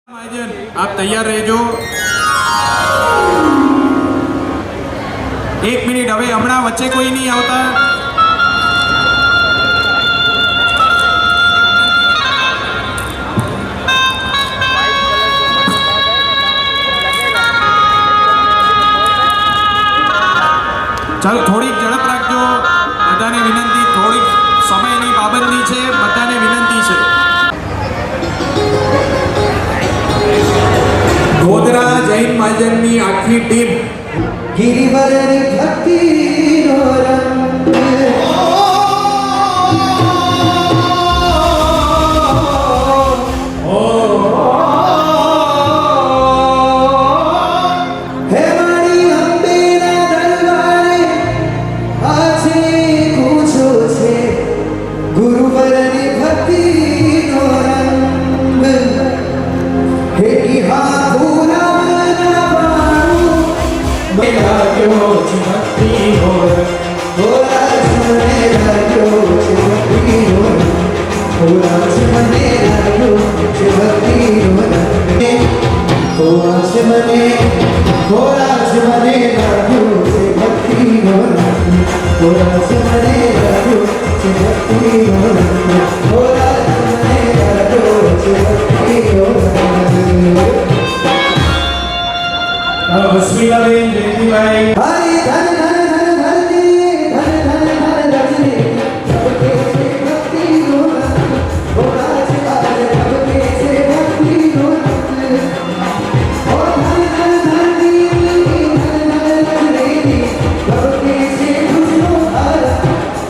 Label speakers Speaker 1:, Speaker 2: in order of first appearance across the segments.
Speaker 1: आप तैयार રહેજો। 1 મિનિટ હવે હમણાં વચ્ચે કોઈ નહીં આવતા। ચાલો થોડીક ઝડપ રાખજો, બધાને વિનંતી, થોડીક સમયની પાબંદી છે, બધાને વિનંતી છે। ગોધરા જૈન મહાજનની આખી ટીમ
Speaker 2: ગિરિવરની ભક્તિનો રંગ હે મારી અંબેના દરબારે આજે પૂછો છે ગુરુવરની ભક્તિનો રંગ હે હા मेरा जो भक्ति हो थोड़ा मेरा जो भक्ति हो थोड़ा मेरा जो भक्ति हो थोड़ा मेरा जो भक्ति हो थोड़ा मेरा जो भक्ति हो थोड़ा मेरा जो भक्ति हो
Speaker 1: બસ્મીલાબેન, જયંતિભાઈ,
Speaker 2: હરિ ધન ધન ધન ધરતી ધન ધન ધન ધરતી સબકે છે ભક્તિ નો ભોળા છે આજે સબકે છે ભક્તિ નો ઓ ધન ધન ધરતી ધન ધન ધરતી સબકે છે ખુશનો હાર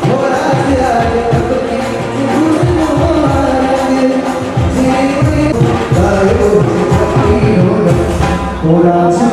Speaker 2: ભોળા છે આજે સબકે છે ખુશનો હાર જીવે ગાયો ભક્તિ નો ભોળા છે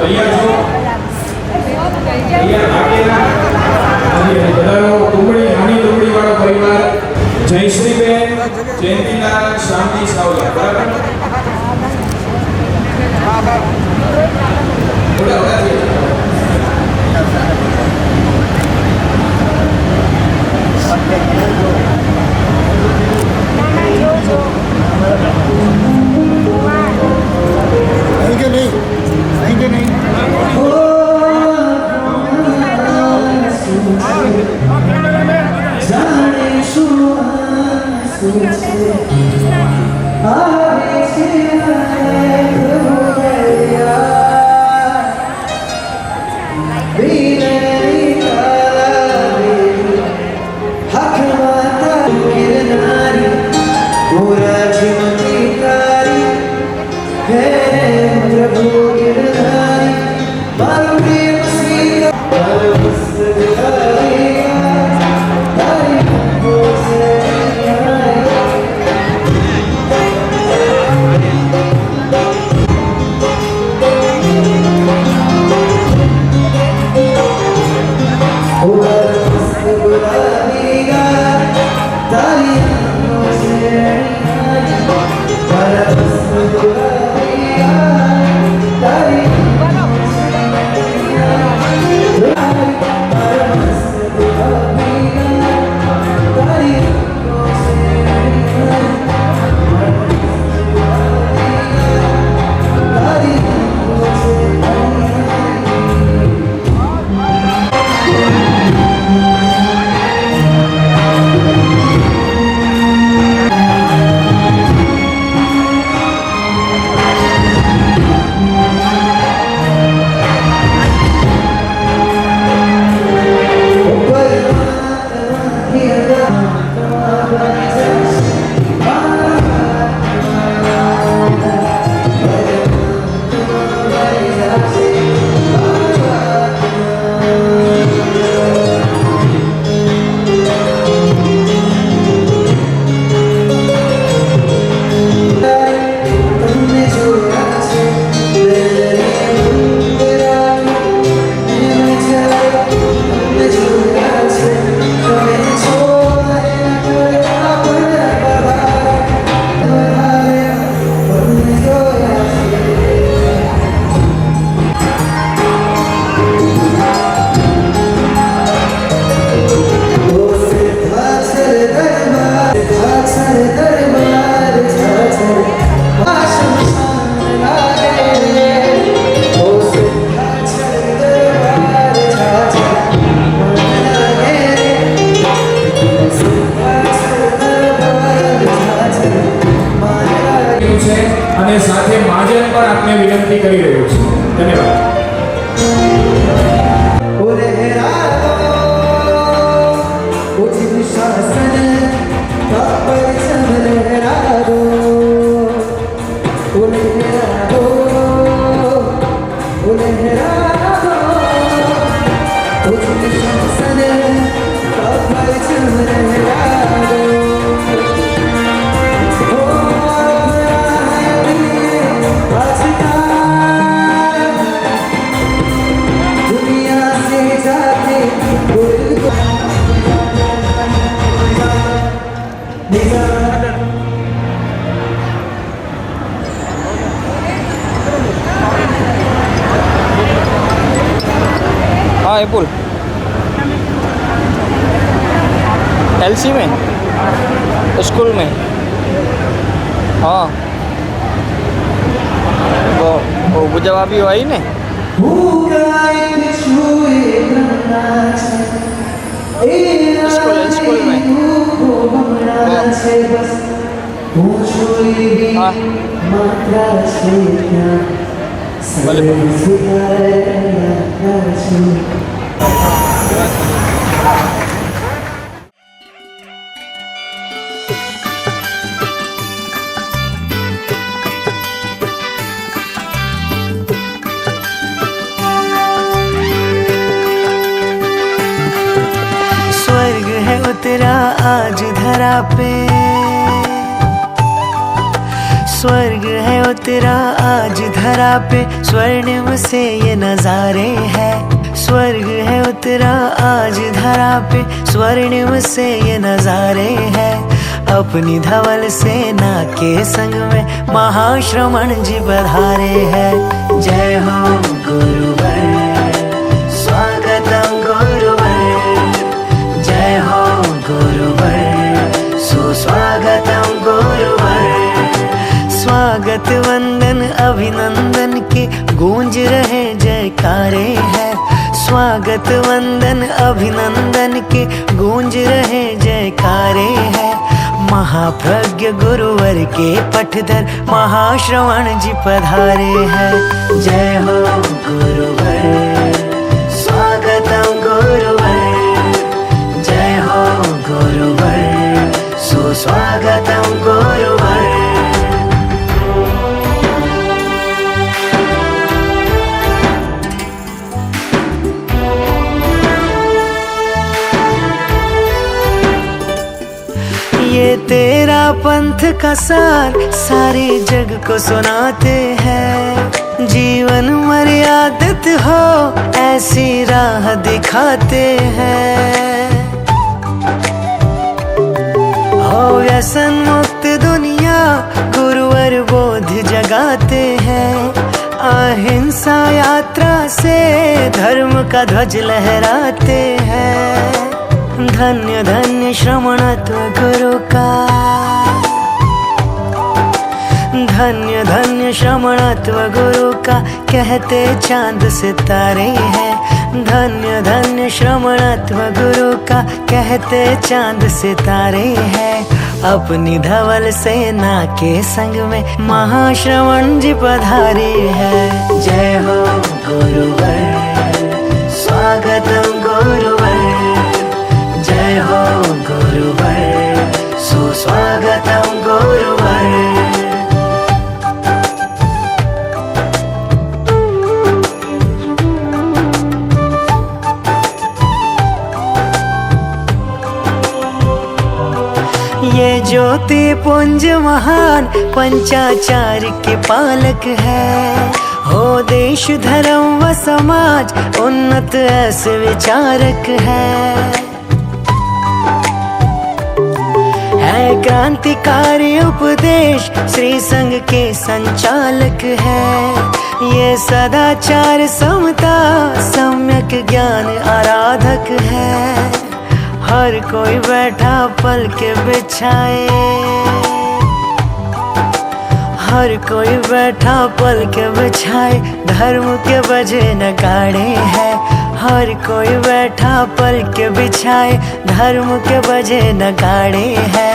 Speaker 1: તૈયાર છો? તૈયાર રાખેલા અને બધાનો ટુકડી નાની ટુકડી વાળો પરિવાર જયશ્રીબેન, જયંતિલાલ, શાંતિ સાવલા, બરાબર?
Speaker 2: प्रभु गिरधारी
Speaker 1: અને સાથે માજન પણ આપને વિનંતી કરી રહ્યો છું. ધન્યવાદ.
Speaker 2: ओ लहराओ उचित शासन का परचम लहराओ ओ लहराओ उचित शासन का परचम लहराओ ओ आशिका दुनिया से जाते दिल को
Speaker 3: हाँ एपुल एलसी में स्कूल में हाँ वो जब अभी आई ने स्कूल में हाँ
Speaker 4: स्वर्ग है उतरा आज धरा पे स्वर्ग है उतरा आज धरा पे स्वर्णिम से ये नजारे हैं स्वर्ग है उतरा आज धरा पे स्वर्णिम से ये नजारे हैं अपनी धवल सेना के संग में महाश्रमण जी पधारे हैं जय हो गुरुवर स्वागतम गुरुवर जय हो गुरुवर सुस्वागतम गुरुवर स्वागत वंदन अभिनंदन के गूंज रहे जयकारे हैं स्वागत वंदन अभिनंदन के गूंज रहे जयकारे हैं महाप्रज्ञ गुरुवर के पठधर महाश्रवण जी पधारे हैं जय हो गुरुवर स्वागतम गुरुवर जय हो गुरुवर सुस्वागतम गुरुवर ये तेरा पंथ का सार सारे जग को सुनाते हैं जीवन मर्यादित हो ऐसी राह दिखाते हैं हो व्यसन मुक्त दुनिया गुरुवर बोध जगाते हैं अहिंसा यात्रा से धर्म का ध्वज लहराते हैं धन्य धन्य श्रमणत्व गुरु का धन्य धन्य श्रमणत्व गुरु का कहते चांद सितारे हैं धन्य धन्य श्रमणत्व गुरु का कहते चांद सितारे हैं अपनी धवल सेना के संग में महाश्रवण जी पधारे हैं जय हो गुरुवर स्वागतम गुरुवर जय हो गुरुवर सुस्वागतम गुरुवर ये ज्योति पुंज महान पंचाचार के पालक है हो देश धर्म व समाज उन्नत ऐसे विचारक है क्रांतिकारी उपदेश श्री संघ के संचालक है ये सदाचार समता सम्यक ज्ञान आराधक है हर कोई बैठा पल के बिछाए हर कोई बैठा पल के बिछाए धर्म के बजे नगाड़े हैं हर कोई बैठा पल के बिछाए धर्म के बजे नगाड़े हैं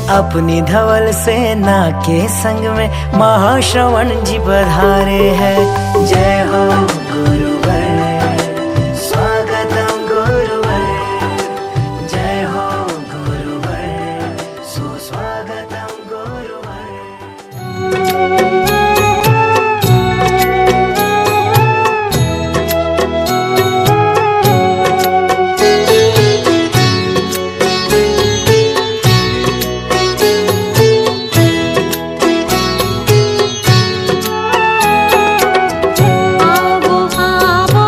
Speaker 4: अपनी धवल सेना के संग में महाश्रवण जी पधारे हैं। जय हो गुरुवर, स्वागतम गुरुवर, जय हो गुरुवर, सुस्वागतम गुरुवर।
Speaker 5: आवो आवो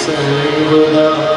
Speaker 5: सर्वदा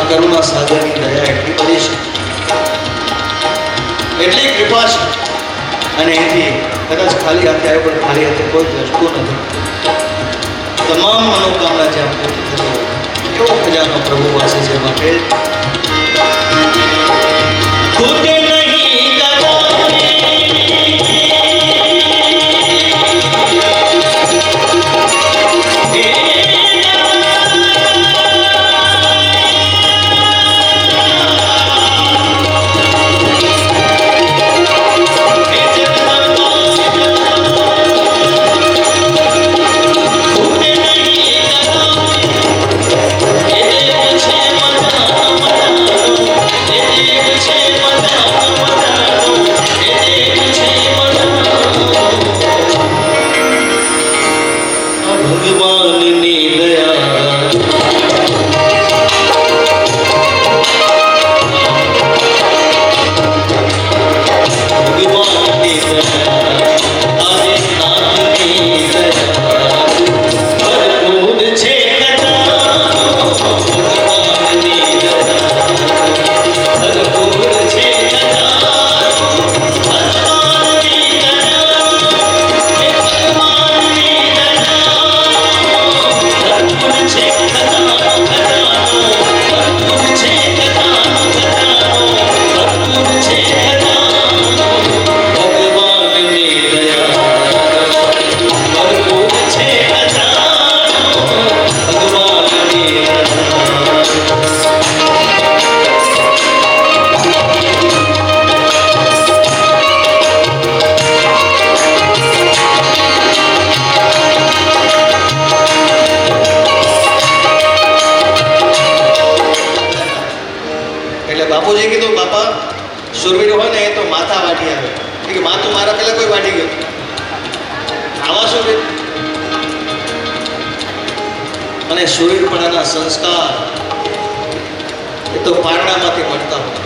Speaker 2: કરુણા સાગરની દયા એટલી બધી છે, એટલી કૃપા છે, અને એથી કદાચ ખાલી હાથે આવ્યો પણ ખાલી હાથે કોઈ વસ્તુ નથી. તમામ મનોકામના જ્યાં પૂરી થતી હોય એવો ખજાનો પ્રભુ પાસે છે. માટે ખૂટે નહીં
Speaker 5: ભગવાનની દયા ભગવાનની દયા આજે નાથની દયા ભરપૂર છે કથાનો ભગવાનની દયા ભરપૂર છે કથાનો ભગવાનની દયા હે ભગવાનની દયા ભરપૂર છે કથાનો ભરપૂર છે કથાનો ભરપૂર છે ભગવાનની દયા ભરપૂર છે કથાનો ભગવાનની દયા એટલે બાપુજી કીધું બાપા સુરવીર હોય ને એ તો માથા વાટી આવે કે માથું મારા પહેલા કોઈ વાટી ગયું આવા સુરવીર અને સુરવીરપણાના સંસ્કાર એ તો પારણામાંથી મળતા હોય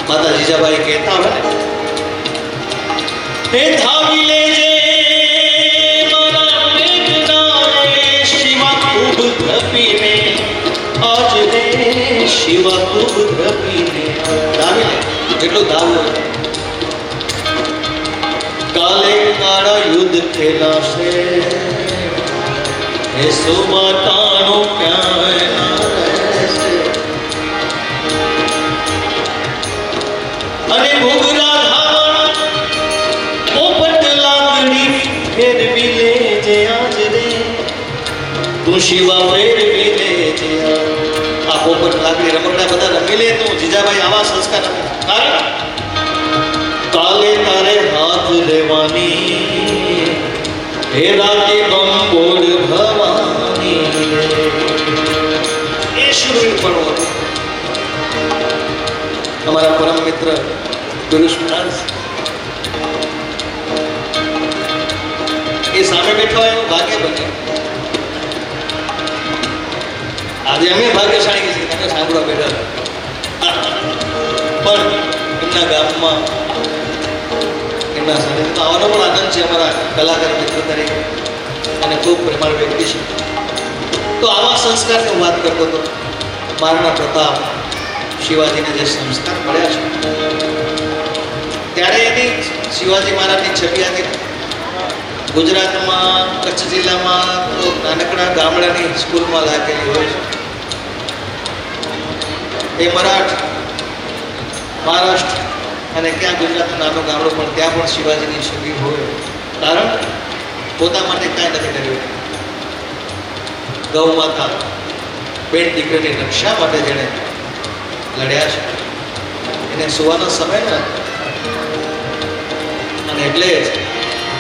Speaker 5: માતા જીજાબાઈ કહેતા હોય ને હે ધાવી લેજે મારા પેટના શિવા ખૂબ ધપીને આજ રે શિવા ખૂબ ધપીને ધાવી લે જેટલું ધાવવું કાલે કાળા યુદ્ધ ખેલાશે હે સુમાતાનો ક્યાં ના રહેશે અને ઘૂઘરા ધાવણ પોપટ લાગણી ફેરવી લેજે આજ રે તું શિવા ફેરવી લેજે આ પોપટ લાગણી રમકડા બધા રમી લે તું જીજાભાઈ આવા સંસ્કાર કારણ કાલે તારે હાથ લેવાની હે રાતી બંબોળ ભવાની એ શુરવીર પણ હતું અમારા પરમ મિત્ર પુરુષ મહારાજ એ સામે બેઠો હોય એવું ભાગ્ય બને આજે અમે ભાગ્યશાળી છીએ તમે સાંભળવા બેઠા પણ એમના ગામમાં એમના સાથે તો આવવાનો પણ આનંદ છે અમારા કલાકાર મિત્ર તરીકે અને ખૂબ પ્રેમાળ વ્યક્તિ છે તો આવા સંસ્કારની હું વાત કરતો હતો મહારાણા પ્રતાપ શિવાજીને જે સંસ્કાર મળ્યા છે ત્યારે એની શિવાજી મહારાજની છબી હતી ગુજરાતમાં કચ્છ જિલ્લામાં તો નાનકડા ગામડાની સ્કૂલમાં લાગેલી હોય છે એ મહારાષ્ટ્ર અને ક્યાં ગુજરાતનું નાનું ગામડું પણ ત્યાં પણ શિવાજીની છબી હોય કારણ પોતા માટે કાંઈ નથી કર્યું ગૌ માતા બેન દીકરીની રક્ષા માટે જેણે લડ્યા છે એને સુવાનો સમય ન અને એટલે જ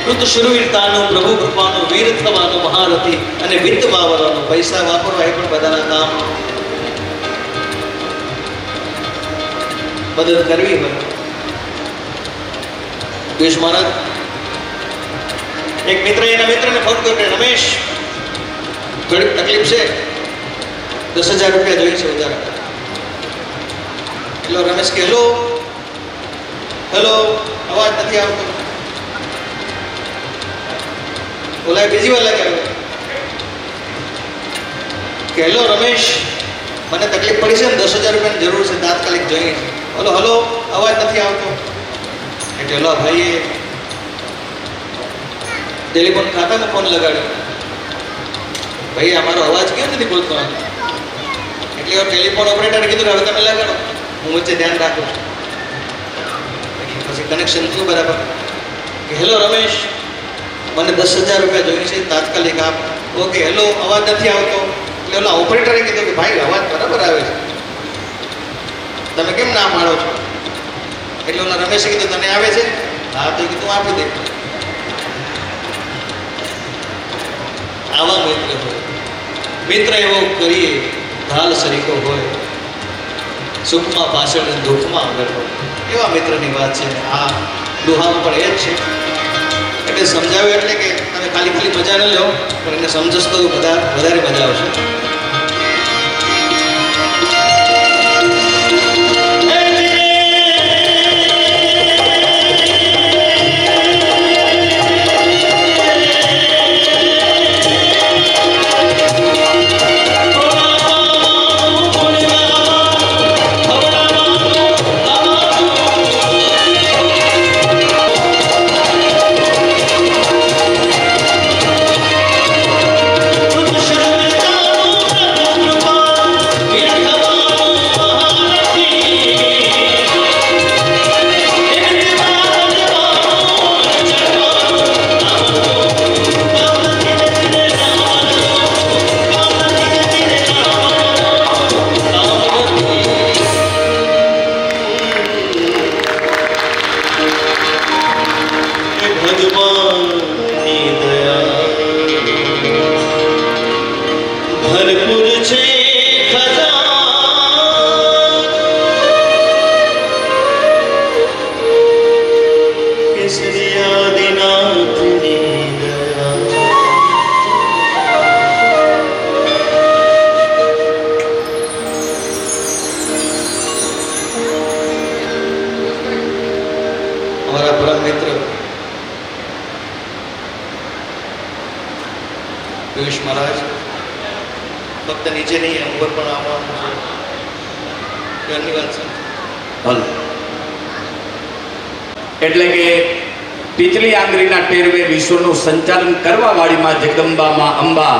Speaker 5: કૃત શુરવીરતાનું પ્રભુ કૃપાનું વીર થવાનું મહારથી અને વિત્ત વાવરવાનું પૈસા વાપરવા એ પણ બધાના કામ મદદ કરવી હોય પિયુષ મહારાજ એક મિત્ર એના મિત્રને ફોન કર્યો કે રમેશ થોડીક તકલીફ છે 10,000 રૂપિયા જોઈએ છે ઉધાર એટલે રમેશ કે હેલો હેલો અવાજ નથી આવતો બોલાય બીજી વાર લાગે કે હેલો રમેશ મને તકલીફ પડી છે ને 10,000 રૂપિયાની જરૂર છે તાત્કાલિક જોઈએ છે હલો હલો અવાજ નથી આવતો એટલે હલો ભાઈએ ટેલિફોન ખાતામાં ફોન લગાડ્યો ભાઈ અમારો અવાજ કેમ નથી બોલતો એટલે ટેલિફોન ઓપરેટરે કીધું હવે તમે લગાડો હું વચ્ચે ધ્યાન રાખું છું પછી કનેક્શન થયું બરાબર કે હેલો રમેશ મને 10,000 રૂપિયા જોઈએ છે તાત્કાલિક આપ ઓકે હેલો અવાજ નથી આવતો એટલે ઓલા ઓપરેટરે કીધું કે ભાઈ અવાજ બરાબર આવે છે તમે કેમ ના પાડો છો એટલે ઓલા રમેશે કીધું તને આવે છે હા તો કીધું આપી દે આવા મિત્ર હોય મિત્ર એવો કરીએ ઢાલ સરીકો હોય સુખમાં પાછળ અને દુઃખમાં આગળ હોય એવા મિત્રની વાત છે આ દુહામાં પણ એ જ છે મોટે સમજાવ્યું એટલે કે તમે ખાલી ખાલી મજા ન લો, પણ એને સમજશો તો વધારે મજા આવશે. અમારા પરમ મિત્ર પિયુષ મહારાજ ફક્ત નીચે નહીં ઉપર પણ આવવાનું છે. ઘરની વાત છે.
Speaker 6: હલ એટલે કે ટીચલી આંગળીના ટેરવે વિશ્વનું સંચાલન કરવા વાળી માં જગદંબા માં અંબા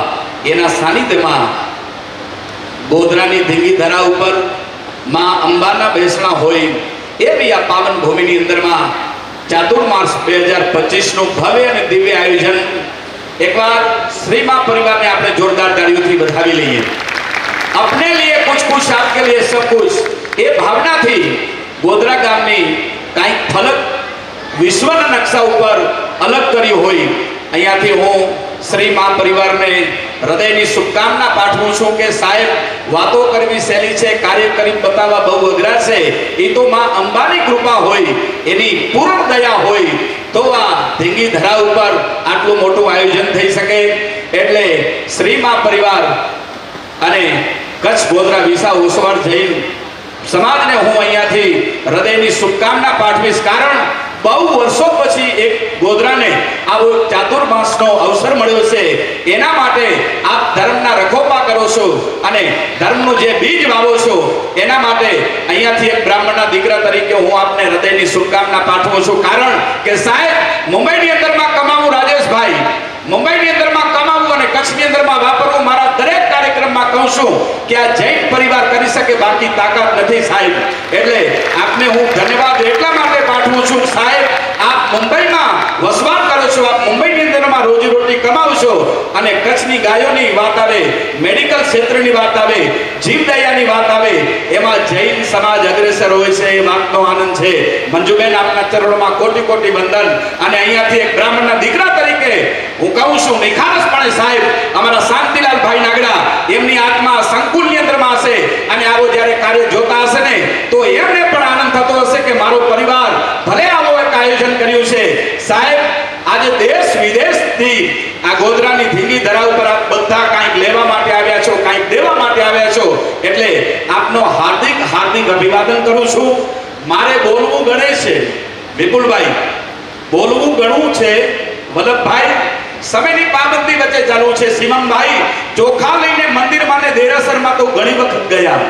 Speaker 6: એના સાનિધ્યમાં ગોધરાની ધીંગી ધરા ઉપર માં અંબાના બેસણા હોય એવી આ પાવન ભૂમિની અંદરમાં ચાતુર્માસ 2025 નું ભવ્ય અને દિવ્ય આયોજન એકવાર श्री मां परिवार ने आपने जोरदार तालियों थी बधाई लिए. अपने लिए कुछ आपके लिए सब कुछ ये भावना थी गोधरा गाम में कई फलक विश्वना नक्शा ऊपर अलग करी हुई. अहींयाथी हूँ श्री मां परिवार ने हृदयनी शुभकामना पाठवुं छुं के साहेब वातो करवी सहेली छे, कार्य करी बतावा बहु अघरा छे. ए तो मां अंबानी कृपा होय, एनी पूर्ण दया होय तो आ धींगी धरा ઉપર આટલું મોટું આયોજન થઈ શકે. એટલે શ્રી માં પરિવાર અને કચ્છ ગોધરા વિસા ઓસવાડ જૈન સમાજને હું અહીંયાથી હૃદયની શુભકામના પાઠવીશ. કારણ બહુ વર્ષો પછી એક ગોધરાને આવો ચાતુર્માસનો અવસર મળ્યો છે. એના માટે આપ ધર્મના રખોપા કરો છો અને ધર્મનું જે બીજ વાવો છો એના માટે અહીંયાથી એક બ્રાહ્મણના દીકરા તરીકે હું આપને હૃદયની શુભકામના પાઠવું છું. કારણ કે સાહેબ મુંબઈની અંદરમાં કમાવું રાજેશભાઈ, મુંબઈની અંદરમાં કમાવું અને કચ્છની અંદરમાં વાપરવું મારા દરેક કાર્યક્રમમાં કહું છું કે આ જૈન પરિવાર કરી શકે, બાકી તાકાત નથી સાહેબ. એટલે આપને હું ધન્યવાદ એટલા માટે પાઠવું છું સાહેબ, આપ મુંબઈમાં વસવાટ કરો છો, આપ મુંબઈની અંદરમાં રોજીરોટી કમાવો છો અને કચ્છની ગાયોની વાત આવે, મેડિકલ ક્ષેત્રની વાત આવે, જીવદયાની વાત આવે, એમાં જૈન સમાજ અગ્રેસર હોય છે. એ વાતનો આનંદ છે. મંજુબેન આપના ચરણોમાં કોટી કોટી વંદન. અને અહીંયાથી એક બ્રાહ્મણના દીકરા તરીકે હું કહું છું નિખાલસપણે સાહેબ અમારા શાંતિલાલ ભાઈ નાગડા એમની આત્મા સંકુલની અંદરમાં હશે અને આવો જ્યારે કાર્ય જોતા હશે ને તો એમને પણ આનંદ થતો હશે કે મારો પરિવાર ભલે આવો એક આયોજન કર્યું છે. સાહેબ આજે દેશ વિદેશથી આ ગોધરાની ધીંગી ધરા ઉપર આપ બધા કાંઈક લેવા માટે આવ્યા છો, કાંઈક દેવા માટે આવ્યા છો. એટલે આપનો હાર્દિક હાર્દિક અભિવાદન કરું છું. મારે બોલવું ગણે છે વિપુલભાઈ, બોલવું ગણવું છે વલ્લભભાઈ. સમયની પાબંદી વચ્ચે ચાલુ છે. શિવમભાઈ ચોખા લઈને મંદિરમાં ને દેરાસરમાં તો ઘણી વખત ગયા,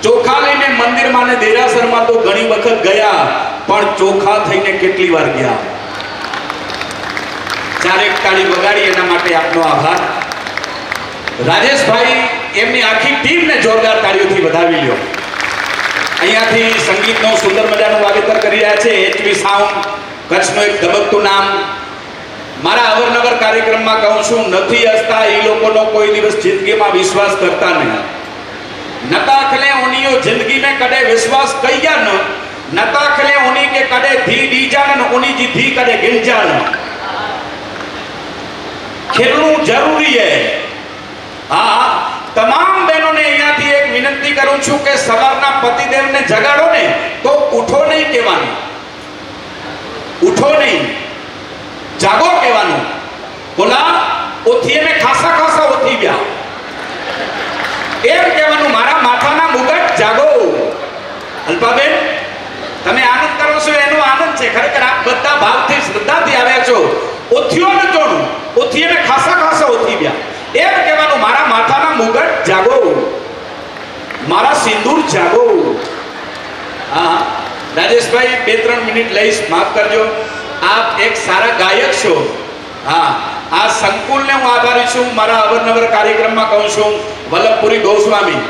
Speaker 6: ચોખા લઈને મંદિરમાં ને દેરાસરમાં તો ઘણી વખત ગયા, પણ ચોખા થઈને કેટલી વાર ગયા? ચારેક તાળી વગાડી એના માટે આપનો આભાર. રાજેશભાઈ એમની આખી ટીમને જોરદાર તાળીઓથી વધાવી લ્યો. અહીંયાથી સંગીતનું સુંદર મજાનું વાવેતર કરી રહ્યા છે એચવી સાઉન્ડ, કચ્છનું એક ધબકતું નામ. મારા અવરનવર કાર્યક્રમમાં કહું છું નથી હસતા એ લોકોનો કોઈ દિવસ જિંદગીમાં વિશ્વાસ કરતા નહીં. નતાખલે ઉનીઓ જિંદગી में कदे विश्वास कईया न, नताखले उनी के कदे धी दी जान न उनी जी धी कदे गिन जान. खेलना जरूरी है. हाँ, તમામ બહેનોને અહીંયાથી એક વિનંતી કરું છું કે સવારના પતિદેવને જગાડો ને તો ઉઠો નહીં કહેવાનું, ઉઠો નહીં. જાગો કહેવાનું. બોલા ઓથી મેં ખાસા ખાસા ઓથી ગયા એમ કહેવાનું મારા માથાના મુગટ જાગો. અલ્પાબેન તમે આનંદ કરો છો એનો આનંદ છે. ખરેખર આપ બધા ભાવથી શ્રદ્ધાથી આવ્યા છો. ઓથીઓ ન જોડું ઓથી મેં ખાસા ખાસા ઓથી ગયા એમ કહેવાનું મારા માથાના મુગટ જાગો, મારા સિંદૂર જાગો. હા રાજેશભાઈ 2-3 મિનિટ લઈશ, માફ કરજો. આપ એક સારા ગાયક છો. હા આ સંકુલને હું આભારી છું. મારા અવરનવર કાર્યક્રમમાં કહું છું વલ્લભપુરી ગોસ્વામી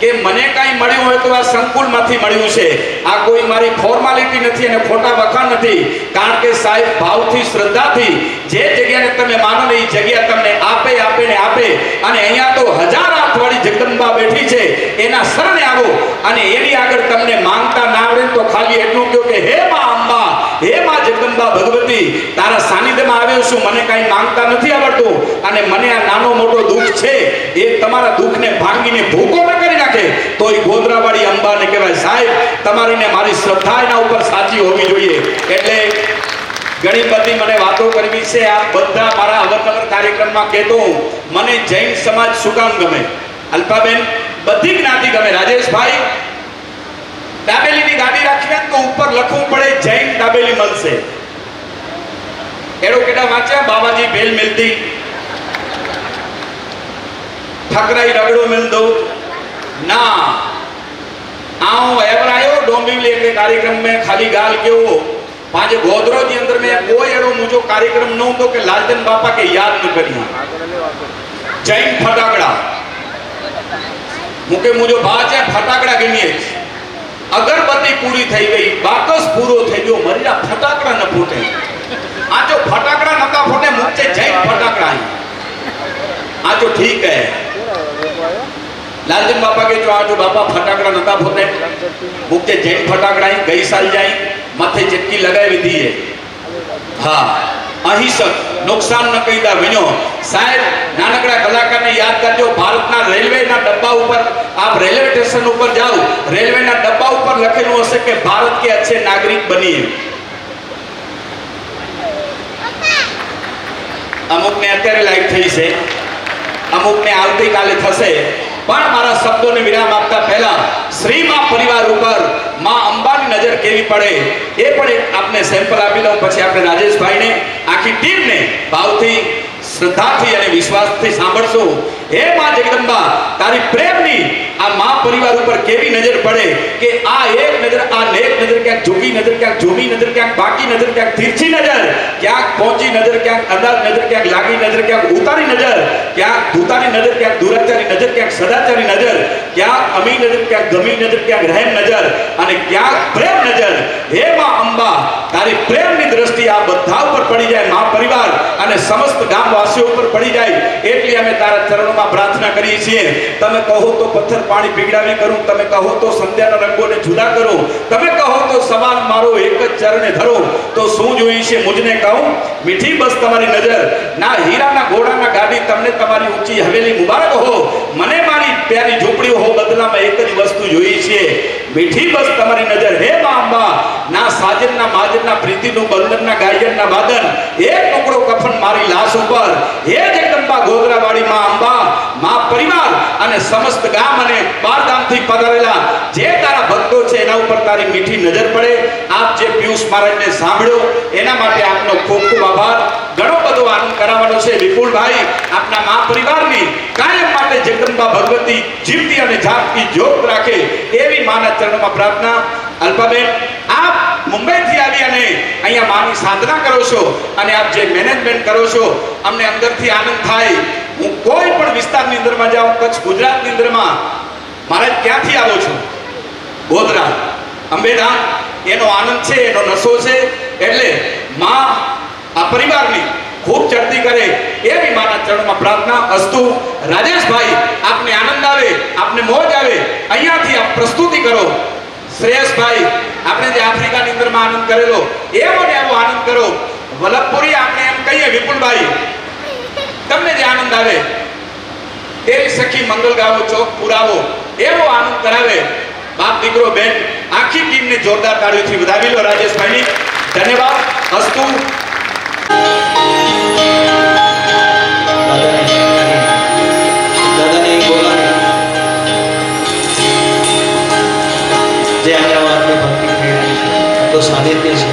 Speaker 6: કે મને કાંઈ મળ્યું હોય તો આ સંકુલમાંથી મળ્યું છે. આ કોઈ મારી ફોર્માલિટી નથી અને ખોટા વખાણ નથી. કારણ કે સાહેબ ભાવથી શ્રદ્ધાથી જે જગ્યાને તમે માનો ને એ જગ્યા તમને આપે આપે ને આપે. અને અહીંયા તો 1000 હાથવાળી જગદંબા બેઠી છે, એના શરણે આવો અને એની આગળ તમને માંગતા ના આવડે તો ખાલી એટલું કહો કે હે મા અંબા, હે મા જગદંબા ભગવતી, તારા સાનિધ્યમાં આવ્યો છું, મને કાંઈ માંગતા નથી આવડતું અને મને આ નાનો મોટો દુઃખ છે એ તમારા દુઃખને ભાંગીને ભૂકો ન કરી નાખે તો એ ગોધરાવાળી અંબાને કહેવાય. સાહેબ તમારી ને મારી શ્રદ્ધા એના ઉપર સાચી હોવી જોઈએ. એટલે ઘણી બધી મને વાતો કરવી છે. આ બધા મારા અવરનવર કાર્યક્રમમાં કહેતો મને જૈન સમાજ શું કામ ગમે? અલ્પાબેન બધી જ્ઞાતિ ગમે. રાજેશભાઈ દાબેલીની ગાડી રાખીને તો ઉપર લખવું પડે જૈન દાબેલી મળશે. એડો કેડા વાંચ્યા બાબાજી ભેલ મિલતી, ઠકરાઈ રગડો મિલ દો ના. આऊं एवरायो डोंबिवली के कार्यक्रम में खाली गाल केवो पांच गोदरो जी अंदर में कोई एड़ो मुझो कार्यक्रम न तो के लालचंद बापा के याद न करिया. जैन फटाकड़ा मुके मुझो बात है फटाकड़ा गिनिए. अगरबत्ती पूरी થઈ ગઈ, બાકસ પૂરો થઈ ગયો, મરીના ફટાકડા ન ફૂટે. આ જો ફટાકડા નતા ફૂટે મુકે જૈન ફટાકડા. આ જો ઠીક है लालचंद बापा के जो आज बापा फटाकड़ा नता फोते मुझे जैन फटाकड़ा गई साल जाई माथे चिटकी लगाई दी है. हाँ अहिंसक नुकसान न कईदा विनो. साहेब नानकड़ा कलाकार ने याद करजो. भारतना रेलवे ना डब्बा ऊपर आप रेलवे स्टेशन ऊपर जाओ, रेलवे ना डब्बा ऊपर लखेलू हशे कि भारत के अच्छे नागरिक बनिए. अमुक ने अत्यारे लाइक थई छे, अमुक ने आवती काले थशे. પણ મારા શબ્દોને વિરામ આપતા પહેલા શ્રી માં પરિવાર ઉપર માં અંબાની નજર કેવી પડે એ પણ એક આપને સેમ્પલ આપી દઉં. પછી આપણે રાજેશભાઈને આખી ટીમને ભાવથી શ્રદ્ધાથી અને વિશ્વાસથી સાંભળશું. હે માં જગદંબા તારી પ્રેમની આ માં પરિવાર ઉપર કેવી નજર પડે કે આ એક નજર, આ નેક નજર, ક્યાંક ઝૂકી નજર, ક્યાંક ઝૂમી નજર, ક્યાંક બાકી નજર, ક્યાંક તિરછી નજર, ક્યાંક પહોંચી નજર, ક્યાંક અંદાજ નજર, ક્યાંક લાગી નજર, ક્યાંક ઉતારી નજર, ક્યાંક ધૂતારી નજર, ક્યાંક દુરાચારી નજર, ક્યાંક સદાચારી નજર, ક્યાંક અમી નજર, ક્યાંક ગમી નજર, ક્યાંક રહેમ નજર અને ક્યાંક પ્રેમ નજર. હે માં અંબા તારી પ્રેમની દ્રષ્ટિ આ બધા ઉપર પડી જાય, માં પરિવાર અને સમસ્ત ગામવાસીઓ ઉપર પડી જાય એટલી અમે તારા ચરણોમાં પ્રાર્થના કરીએ છીએ. તમે કહો તો પથ્થર પાણી પીગળાવી કરું, તમે કહો તો સંધ્યાના રંગોને જુદા કરું, તમે કહો તો સવાલ મારો એક જ ચરણે ધરો, તો શું જોઈ છે મુજને કહું મીઠી બસ તમારી નજર. ના હીરાના ઘોડાના ગાડી તમને તમારી ઊંચી હવેલી મુબારક હો, મને મારી પ્યારી ઝૂંપડીઓ હો, બદલામાં એક જ વસ્તુ જોઈ છે મીઠી બસ તમારી નજર. હે મા અંબા ના સાજનના માજનના પ્રીતિનું બંધનના ગાયનના વાદન એક ટુકડો કફન મારી લાશ ઉપર. હે જગદંબા ગોધરાવાળી માં અંબા માં પરિવાર અને સમસ્ત ગામ અને બારગામથી પધારેલા જે તારા ભક્તો છે એના ઉપર તારી મીઠી નજર પડે. આપ જે પિયુષ મહારાજને સાંભળ્યો એના માટે આપનો ખૂબ ખૂબ આભાર. ઘણો બધો આનંદ કરાવવાનો છે વિપુલભાઈ. આપના મા પરિવારની કાયમ માટે જગદંબા ભગવતી જીવતી અને જાગતી જ્યોત રાખે એવી માના ચરણોમાં પ્રાર્થના. અલ્પાબેન આપ મુંબઈથી આવી અને અહીંયા માની સાધના કરો છો અને આપ જે મેનેજમેન્ટ કરો છો અમને અંદરથી આનંદ થાય. હું કોઈ પણ વિસ્તારની અંદરમાં જાઉં, કચ્છ ગુજરાતની અંદરમાં, મારે ક્યાંથી આવો છું ગોધરા અંબેધામ, એનો આનંદ છે, એનો નશો છે. એટલે માં આ પરિવારની ખૂબ ચડતી કરે એવી માના ચરણોમાં પ્રાર્થના. અસ્તુ. રાજેશભાઈ આપને આનંદ આવે, આપને મોજ આવે, અહીંયાથી આપ પ્રસ્તુતિ કરો. શ્રેયસભાઈ આપણે જે આફ્રિકાની અંદરમાં આનંદ કરેલો એવો ને એવો આનંદ કરો. વલ્લભપુરી આપણે એમ કહીએ વિપુલભાઈ તમને જે આનંદ આવે તેરી સખી મંગલ ગાવો, ચોક પુરાવો એવો આનંદ કરાવે. બાપ દીકરો બેન આખી ટીમને જોરદાર તાળીઓથી વધાવી લો રાજેશભાઈની. ધન્યવાદ. અસ્તુ.
Speaker 5: દાદાની બોલાણી જે આપણા વાતની ભક્તિ થઈ રહી છે તો સાનિધ્ય છે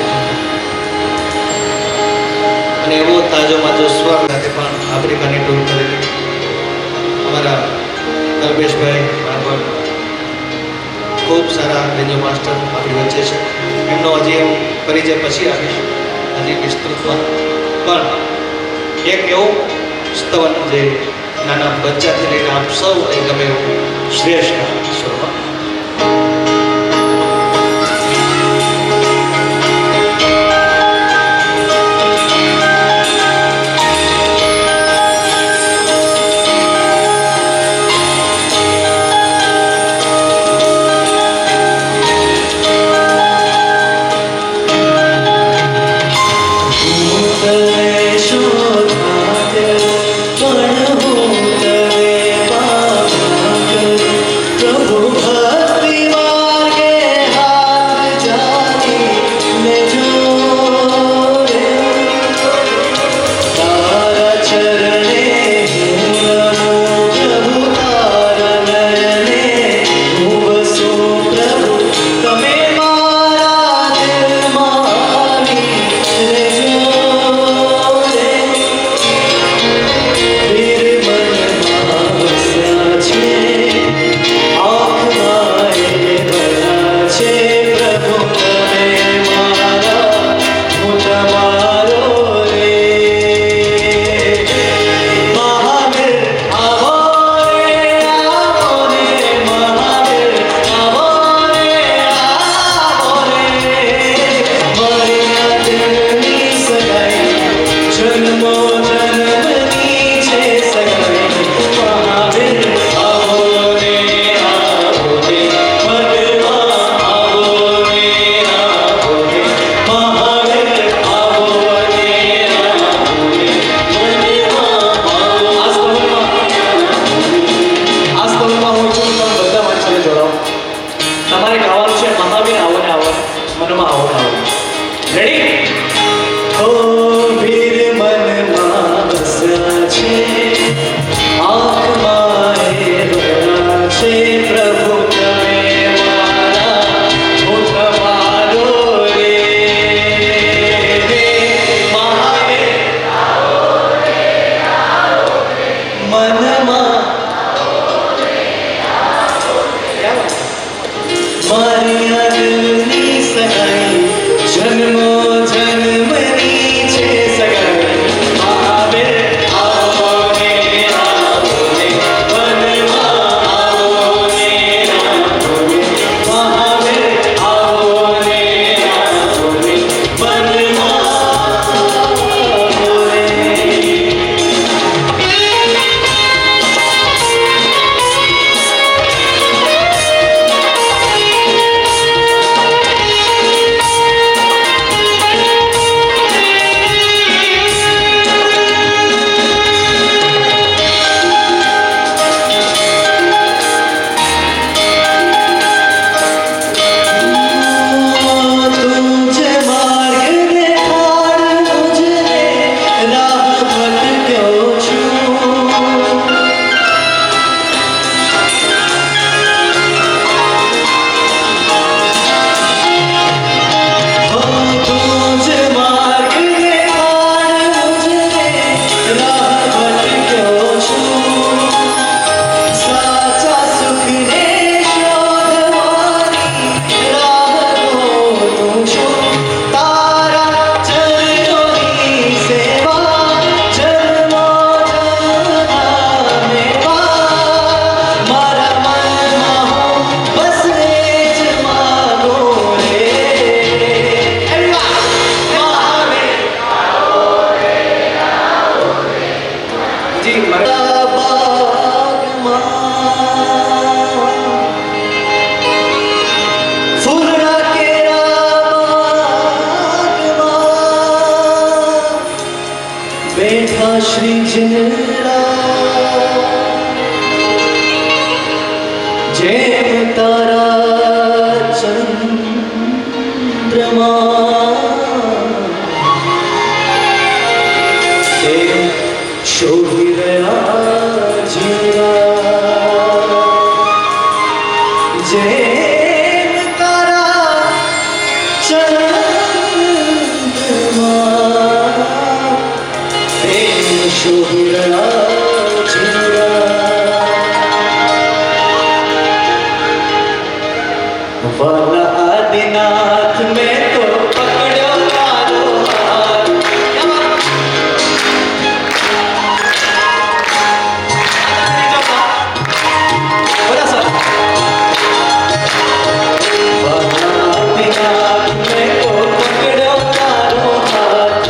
Speaker 5: અને એવો તાજો માજો સ્વર સાથે પણ આફ્રિકાની ટૂર કરેલી અમારા કલ્પેશભાઈ બાળકો ખૂબ સારા બેન્જો માસ્ટર આપણી વચ્ચે છે એમનો હજી હું પરિચય પછી આપીશ હજી વિસ્તૃતમાં પણ એક એવું સ્તવન જે નાના બચ્ચાથી લઈને આપ સૌ એ ગમે એવું શ્રેષ્ઠ સ્વરમાં
Speaker 2: शोभी गया जीवा जैन तारा चंद्रमा प्रेम शोभी गया जीवा वाला आदिनाथ में तो पकड़ो मारो हाथ बोला सर वाला आदिनाथ में तो पकड़ो मारो हाथ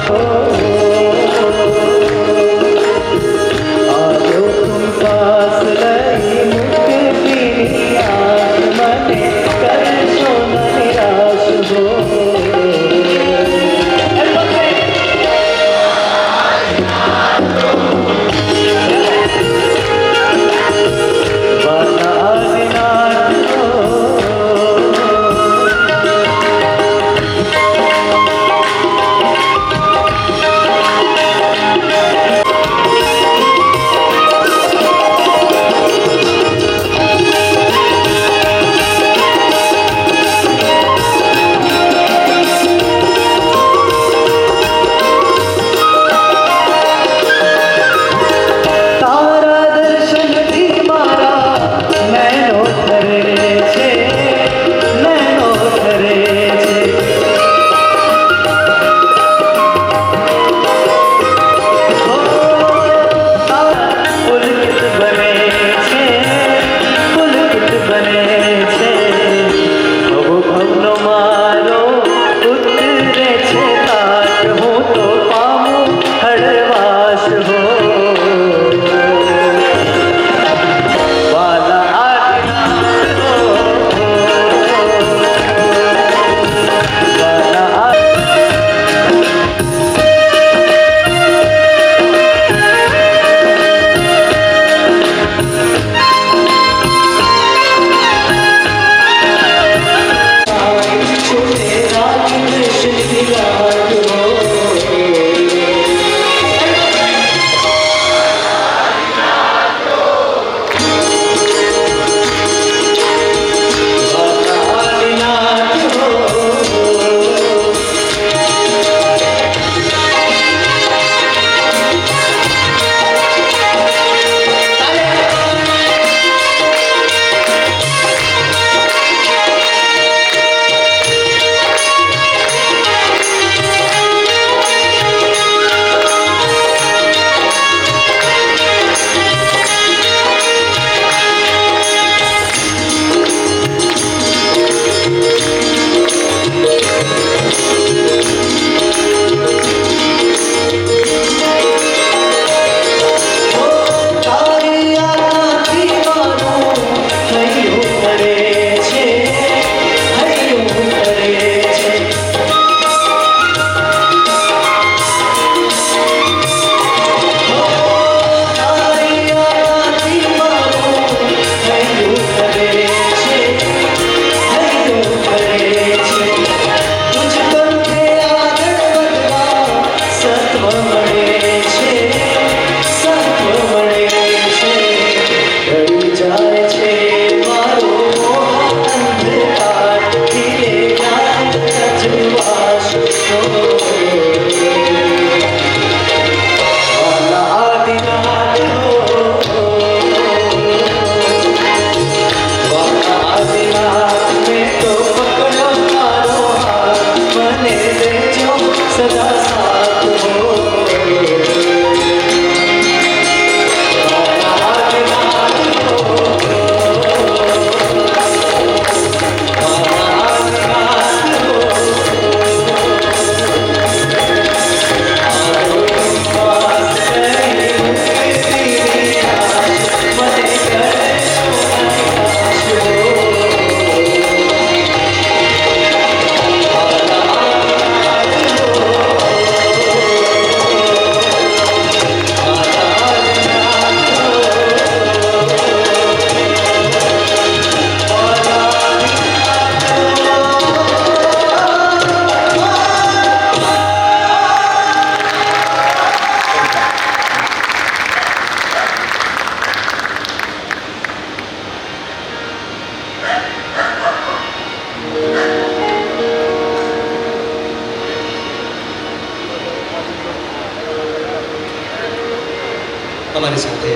Speaker 5: તમારી સાથે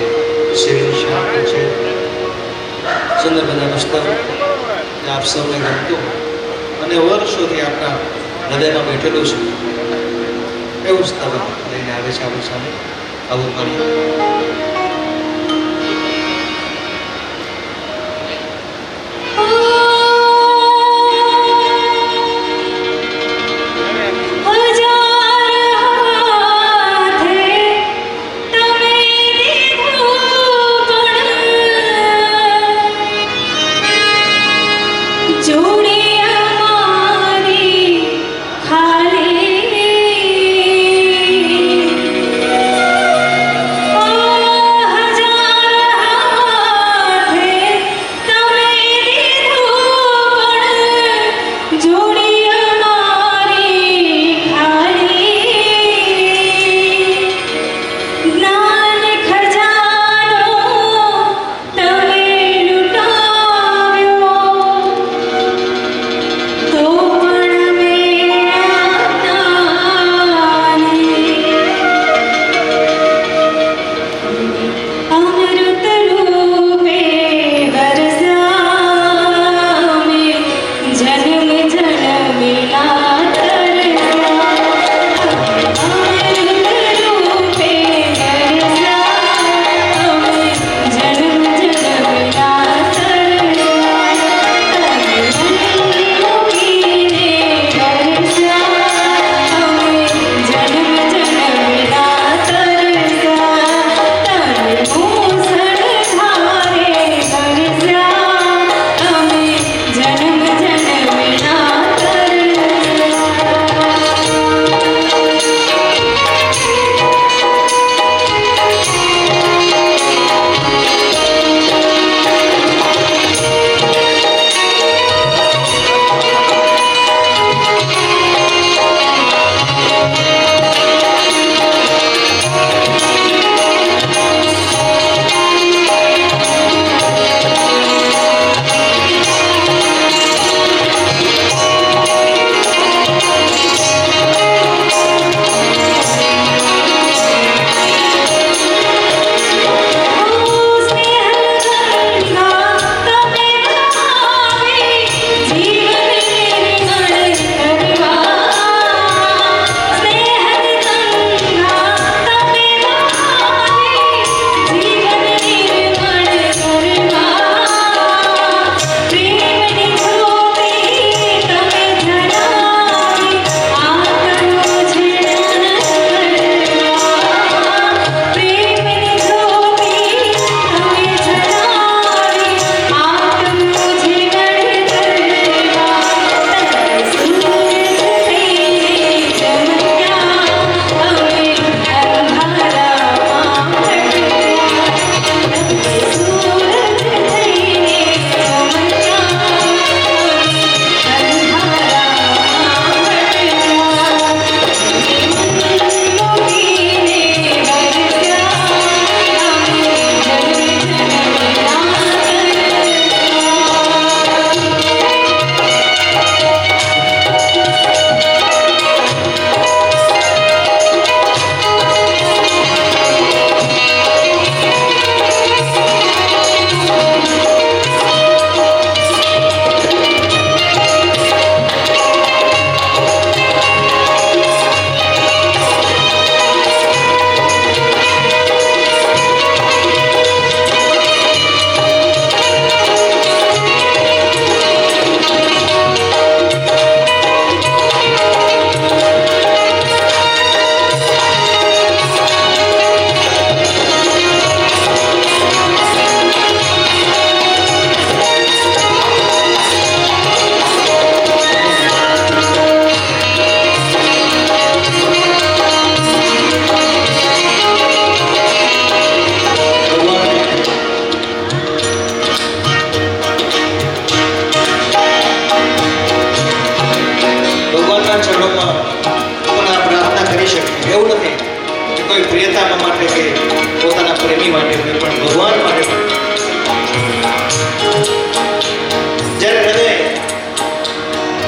Speaker 5: શેરી શાંત છે, સુંદર બધા પુસ્તકો આપ સૌને ગમતું અને વર્ષોથી આપણા હૃદયમાં બેઠેલું છે એવું સ્તવન લઈને આવે છે આપણી સામે. આવું કરીએ.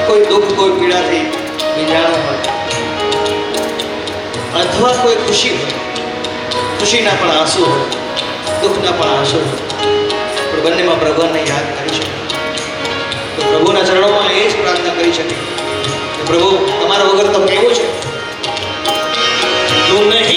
Speaker 5: કોઈ દુઃખ કોઈ પીડાથી વિંજાણું હોય અથવા કોઈ ખુશી હોય ખુશીના પણ આંસુ હોય, દુઃખના પણ આંસુ હોય, પણ બંનેમાં ભગવાનને યાદ કરી શકે તો પ્રભુના ચરણોમાં એ જ પ્રાર્થના કરી શકે કે પ્રભુ તમારા વગર તો કેવું છે તું નહીં